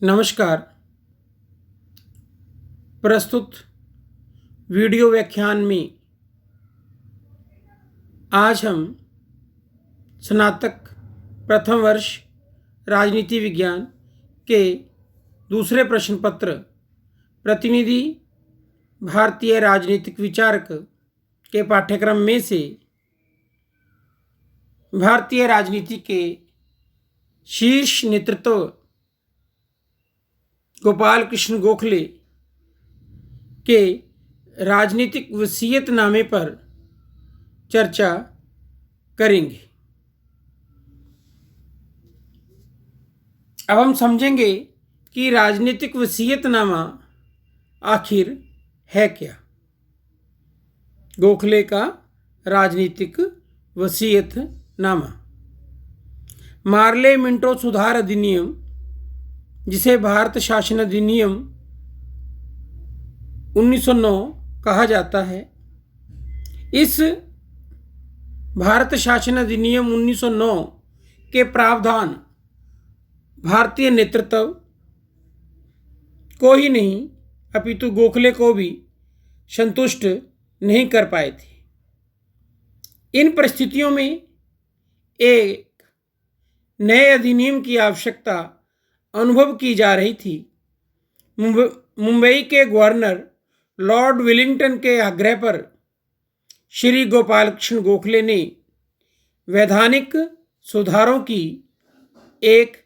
नमस्कार। प्रस्तुत वीडियो व्याख्यान में आज हम स्नातक प्रथम वर्ष राजनीति विज्ञान के दूसरे प्रश्न पत्र प्रतिनिधि भारतीय राजनीतिक विचारक के पाठ्यक्रम में से भारतीय राजनीति के शीर्ष नेतृत्व गोपाल कृष्ण गोखले के राजनीतिक वसीयतनामे पर चर्चा करेंगे। अब हम समझेंगे कि राजनीतिक वसीयतनामा आखिर है क्या। गोखले का राजनीतिक वसीयतनामा मार्ले मिंटो सुधार अधिनियम, जिसे भारत शासन अधिनियम 1909 कहा जाता है। इस भारत शासन अधिनियम 1909 के प्रावधान भारतीय नेतृत्व को ही नहीं अपितु गोखले को भी संतुष्ट नहीं कर पाए थे। इन परिस्थितियों में एक नए अधिनियम की आवश्यकता अनुभव की जा रही थी। मुंबई के गवर्नर लॉर्ड वेलिंगटन के आग्रह पर श्री गोपाल कृष्ण गोखले ने वैधानिक सुधारों की एक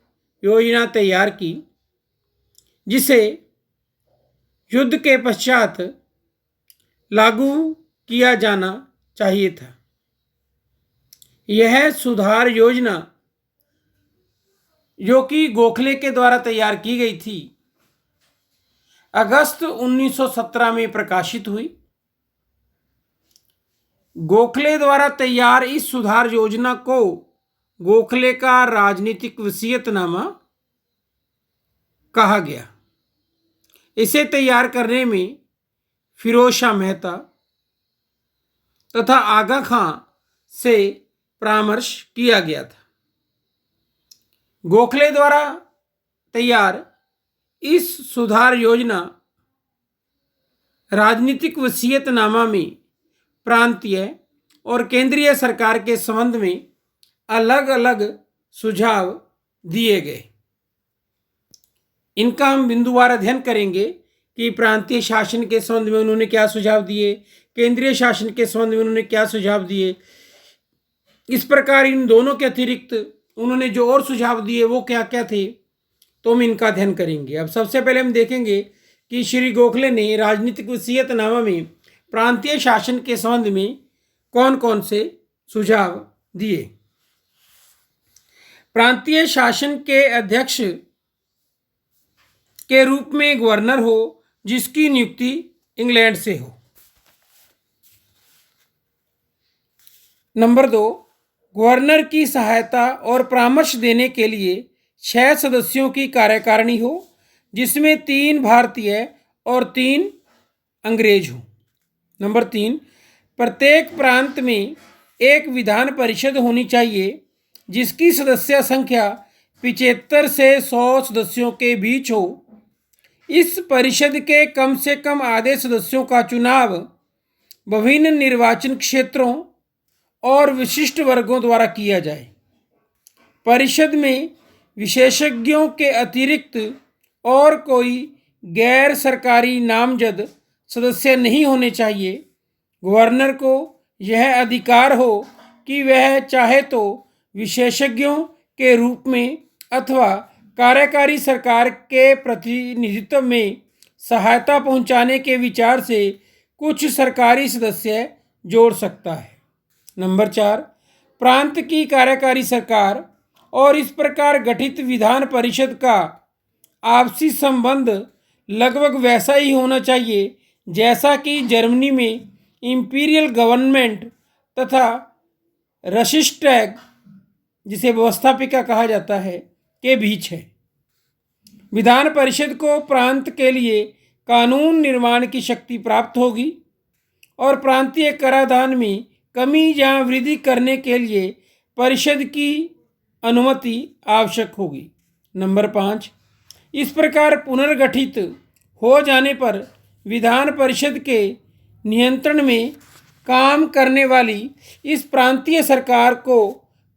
योजना तैयार की, जिसे युद्ध के पश्चात लागू किया जाना चाहिए था। यह सुधार योजना, जो कि गोखले के द्वारा तैयार की गई थी, अगस्त 1917 में प्रकाशित हुई। गोखले द्वारा तैयार इस सुधार योजना को गोखले का राजनीतिक वसीयतनामा कहा गया। इसे तैयार करने में फिरोज शाह मेहता तथा आगा खां से परामर्श किया गया था। गोखले द्वारा तैयार इस सुधार योजना राजनीतिक वसीयतनामा में प्रांतीय और केंद्रीय सरकार के संबंध में अलग अलग सुझाव दिए गए। इनका हम बिंदुवार अध्ययन करेंगे कि प्रांतीय शासन के संबंध में उन्होंने क्या सुझाव दिए, केंद्रीय शासन के संबंध में उन्होंने क्या सुझाव दिए। इस प्रकार इन दोनों के अतिरिक्त उन्होंने जो और सुझाव दिए वो क्या क्या थे, तो हम इनका अध्ययन करेंगे। अब सबसे पहले हम देखेंगे कि श्री गोखले ने राजनीतिक वसीयतनामा में प्रांतीय शासन के संबंध में कौन कौन से सुझाव दिए। प्रांतीय शासन के अध्यक्ष के रूप में गवर्नर हो, जिसकी नियुक्ति इंग्लैंड से हो। नंबर 2, गवर्नर की सहायता और परामर्श देने के लिए 6 सदस्यों की कार्यकारिणी हो, जिसमें 3 भारतीय और 3 अंग्रेज हो। नंबर 3, प्रत्येक प्रांत में एक विधान परिषद होनी चाहिए, जिसकी सदस्य संख्या 75 से 100 सदस्यों के बीच हो। इस परिषद के कम से कम आधे सदस्यों का चुनाव विभिन्न निर्वाचन क्षेत्रों और विशिष्ट वर्गों द्वारा किया जाए। परिषद में विशेषज्ञों के अतिरिक्त और कोई गैर सरकारी नामजद सदस्य नहीं होने चाहिए। गवर्नर को यह अधिकार हो कि वह चाहे तो विशेषज्ञों के रूप में अथवा कार्यकारी सरकार के प्रतिनिधित्व में सहायता पहुंचाने के विचार से कुछ सरकारी सदस्य जोड़ सकता है। नंबर 4, प्रांत की कार्यकारी सरकार और इस प्रकार गठित विधान परिषद का आपसी संबंध लगभग वैसा ही होना चाहिए जैसा कि जर्मनी में इंपीरियल गवर्नमेंट तथा रशिस्टैग, जिसे व्यवस्थापिका कहा जाता है, के बीच है। विधान परिषद को प्रांत के लिए कानून निर्माण की शक्ति प्राप्त होगी और प्रांतीय कराधान में कमी या वृद्धि करने के लिए परिषद की अनुमति आवश्यक होगी। नंबर 5, इस प्रकार पुनर्गठित हो जाने पर विधान परिषद के नियंत्रण में काम करने वाली इस प्रांतीय सरकार को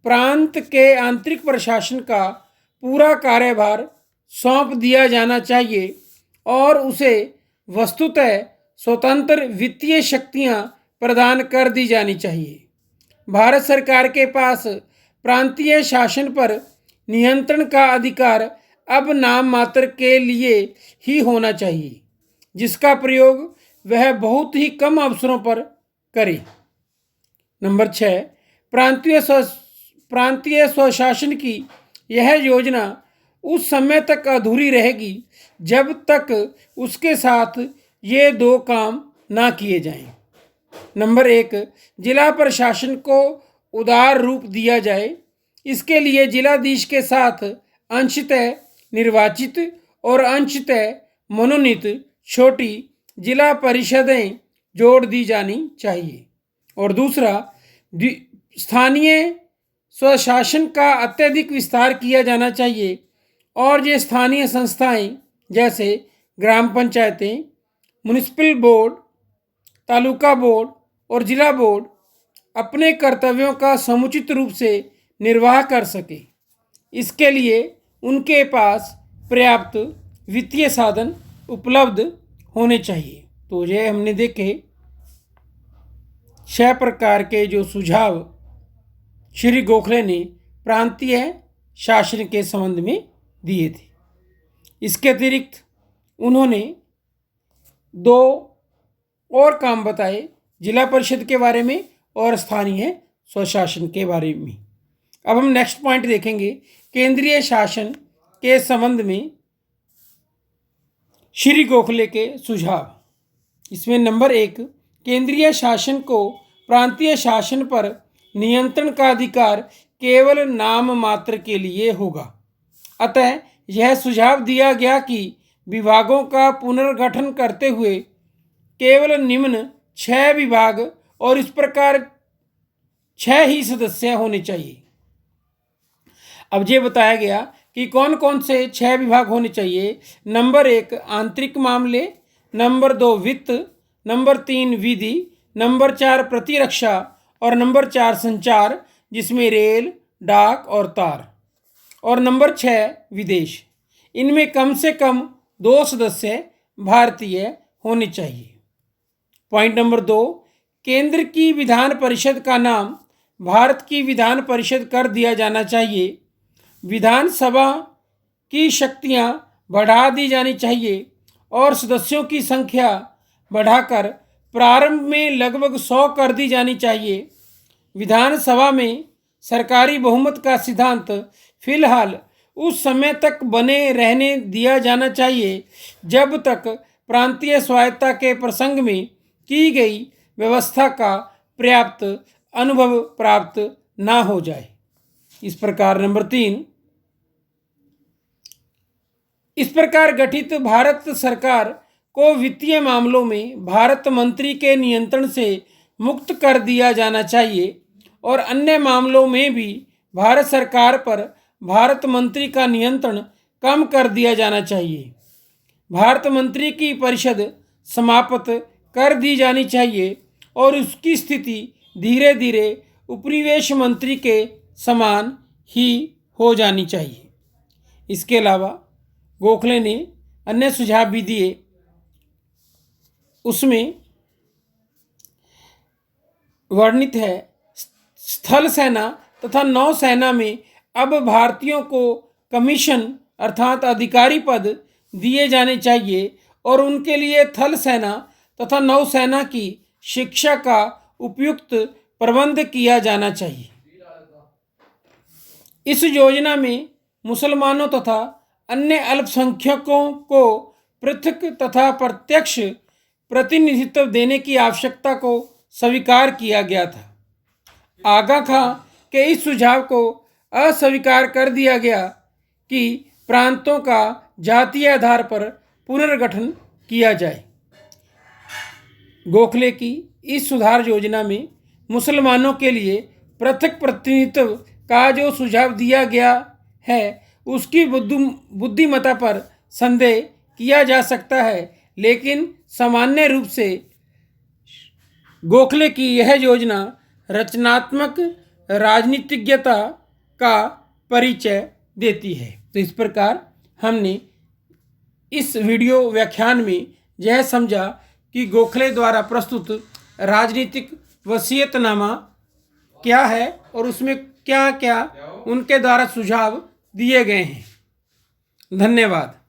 प्रांत के आंतरिक प्रशासन का पूरा कार्यभार सौंप दिया जाना चाहिए और उसे वस्तुतः स्वतंत्र वित्तीय शक्तियां प्रदान कर दी जानी चाहिए। भारत सरकार के पास प्रांतीय शासन पर नियंत्रण का अधिकार अब नाम मात्र के लिए ही होना चाहिए, जिसका प्रयोग वह बहुत ही कम अवसरों पर करे। नंबर 6, प्रांतीय स्वशासन की यह योजना उस समय तक अधूरी रहेगी जब तक उसके साथ ये दो काम ना किए जाएं। नंबर 1, जिला प्रशासन को उदार रूप दिया जाए। इसके लिए जिलाधीश के साथ अंशतः निर्वाचित और अंशतः मनोनीत छोटी जिला परिषदें जोड़ दी जानी चाहिए। और दूसरा, स्थानीय स्वशासन का अत्यधिक विस्तार किया जाना चाहिए और ये स्थानीय संस्थाएं जैसे ग्राम पंचायतें, म्युनिसिपल बोर्ड, तालुका बोर्ड और जिला बोर्ड अपने कर्तव्यों का समुचित रूप से निर्वाह कर सके। इसके लिए उनके पास पर्याप्त वित्तीय साधन उपलब्ध होने चाहिए। तो ये हमने देखे 6 प्रकार के जो सुझाव श्री गोखले ने प्रांतीय शासन के संबंध में दिए थे। इसके अतिरिक्त उन्होंने 2 और काम बताए, जिला परिषद के बारे में और स्थानीय स्वशासन के बारे में। अब हम नेक्स्ट पॉइंट देखेंगे, केंद्रीय शासन के संबंध में श्री गोखले के सुझाव। इसमें नंबर 1, केंद्रीय शासन को प्रांतीय शासन पर नियंत्रण का अधिकार केवल नाम मात्र के लिए होगा। अतः यह सुझाव दिया गया कि विभागों का पुनर्गठन करते हुए केवल निम्न 6 विभाग और इस प्रकार 6 ही सदस्य होने चाहिए। अब ये बताया गया कि कौन कौन से 6 विभाग होने चाहिए। नंबर 1, आंतरिक मामले। नंबर 2, वित्त। नंबर 3, विधि। नंबर 4, प्रतिरक्षा। और नंबर 4, संचार, जिसमें रेल, डाक और तार। और नंबर 6, विदेश। इनमें कम से कम 2 सदस्य भारतीय होने चाहिए। पॉइंट नंबर 2, केंद्र की विधान परिषद का नाम भारत की विधान परिषद कर दिया जाना चाहिए। विधानसभा की शक्तियां बढ़ा दी जानी चाहिए और सदस्यों की संख्या बढ़ाकर प्रारंभ में लगभग 100 कर दी जानी चाहिए। विधानसभा में सरकारी बहुमत का सिद्धांत फिलहाल उस समय तक बने रहने दिया जाना चाहिए जब तक प्रांतीय स्वायत्तता के प्रसंग में की गई व्यवस्था का पर्याप्त अनुभव प्राप्त ना हो जाए। इस प्रकार नंबर 3, इस प्रकार गठित भारत सरकार को वित्तीय मामलों में भारत मंत्री के नियंत्रण से मुक्त कर दिया जाना चाहिए और अन्य मामलों में भी भारत सरकार पर भारत मंत्री का नियंत्रण कम कर दिया जाना चाहिए। भारत मंत्री की परिषद समाप्त कर दी जानी चाहिए और उसकी स्थिति धीरे धीरे उपनिवेश मंत्री के समान ही हो जानी चाहिए। इसके अलावा गोखले ने अन्य सुझाव भी दिए। उसमें वर्णित है, स्थल सेना तथा नौसेना में अब भारतीयों को कमीशन अर्थात अधिकारी पद दिए जाने चाहिए और उनके लिए थल सेना तथा नौसेना की शिक्षा का उपयुक्त प्रबंध किया जाना चाहिए। इस योजना में मुसलमानों तथा अन्य अल्पसंख्यकों को पृथक तथा प्रत्यक्ष प्रतिनिधित्व देने की आवश्यकता को स्वीकार किया गया था। आगा खां के इस सुझाव को अस्वीकार कर दिया गया कि प्रांतों का जातीय आधार पर पुनर्गठन किया जाए। गोखले की इस सुधार योजना में मुसलमानों के लिए पृथक प्रतिनिधित्व का जो सुझाव दिया गया है उसकी बुद्धिमत्ता पर संदेह किया जा सकता है, लेकिन सामान्य रूप से गोखले की यह योजना रचनात्मक राजनीतिज्ञता का परिचय देती है। तो इस प्रकार हमने इस वीडियो व्याख्यान में यह समझा कि गोखले द्वारा प्रस्तुत राजनीतिक वसीयतनामा क्या है और उसमें क्या क्या उनके द्वारा सुझाव दिए गए हैं। धन्यवाद।